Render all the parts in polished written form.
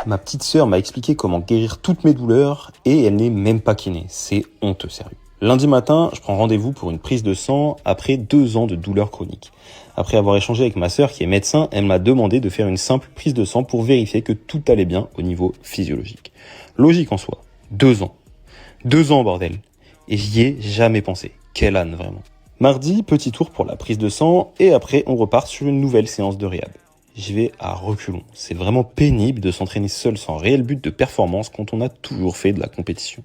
Ma petite sœur m'a expliqué comment guérir toutes mes douleurs et elle n'est même pas kiné. C'est honteux, sérieux. Lundi matin, je prends rendez-vous pour une prise de sang après 2 ans de douleurs chroniques. Après avoir échangé avec ma sœur qui est médecin, elle m'a demandé de faire une simple prise de sang pour vérifier que tout allait bien au niveau physiologique. Logique en soi. 2 ans. 2 ans, bordel. Et j'y ai jamais pensé. Quel âne, vraiment. Mardi, petit tour pour la prise de sang et après on repart sur une nouvelle séance de réhab. J'y vais à reculons. C'est vraiment pénible de s'entraîner seul sans réel but de performance quand on a toujours fait de la compétition.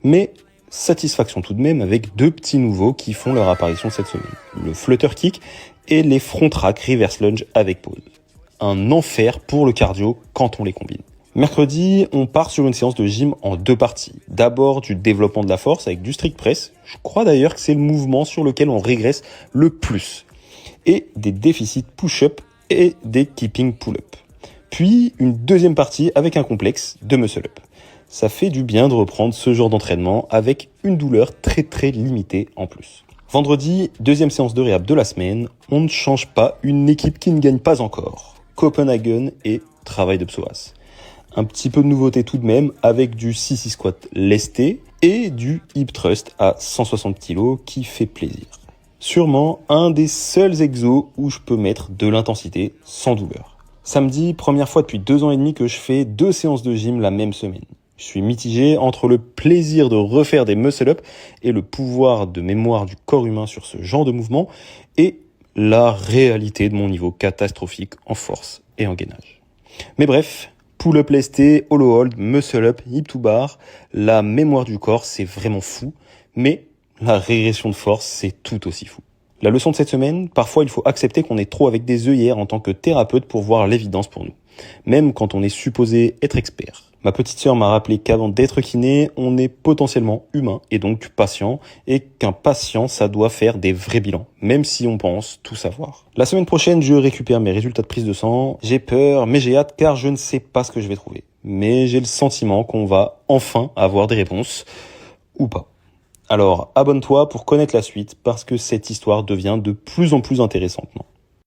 Mais satisfaction tout de même avec 2 petits nouveaux qui font leur apparition cette semaine. Le flutter kick et les front rack reverse lunge avec pause. Un enfer pour le cardio quand on les combine. Mercredi, on part sur une séance de gym en 2 parties. D'abord du développement de la force avec du strict press. Je crois d'ailleurs que c'est le mouvement sur lequel on régresse le plus. Et des déficits push-up et des keeping pull-up. Puis une deuxième partie avec un complexe de muscle-up. Ça fait du bien de reprendre ce genre d'entraînement avec une douleur très très limitée en plus. Vendredi, deuxième séance de réhab de la semaine, on ne change pas une équipe qui ne gagne pas encore. Copenhagen et travail de psoas. Un petit peu de nouveauté tout de même avec du sissy squat lesté et du hip thrust à 160 kg qui fait plaisir. Sûrement un des seuls exos où je peux mettre de l'intensité sans douleur. Samedi, première fois depuis 2 ans et demi que je fais 2 séances de gym la même semaine. Je suis mitigé entre le plaisir de refaire des muscle-up et le pouvoir de mémoire du corps humain sur ce genre de mouvement et la réalité de mon niveau catastrophique en force et en gainage. Mais bref, pull-up lesté, hollow hold, muscle-up, hip to bar, la mémoire du corps c'est vraiment fou, mais la régression de force c'est tout aussi fou. La leçon de cette semaine, parfois il faut accepter qu'on est trop avec des œillères en tant que thérapeute pour voir l'évidence pour nous, même quand on est supposé être expert. Ma petite sœur m'a rappelé qu'avant d'être kiné, on est potentiellement humain et donc patient, et qu'un patient, ça doit faire des vrais bilans, même si on pense tout savoir. La semaine prochaine, je récupère mes résultats de prise de sang. J'ai peur, mais j'ai hâte car je ne sais pas ce que je vais trouver. Mais j'ai le sentiment qu'on va enfin avoir des réponses, ou pas. Alors, abonne-toi pour connaître la suite, parce que cette histoire devient de plus en plus intéressante.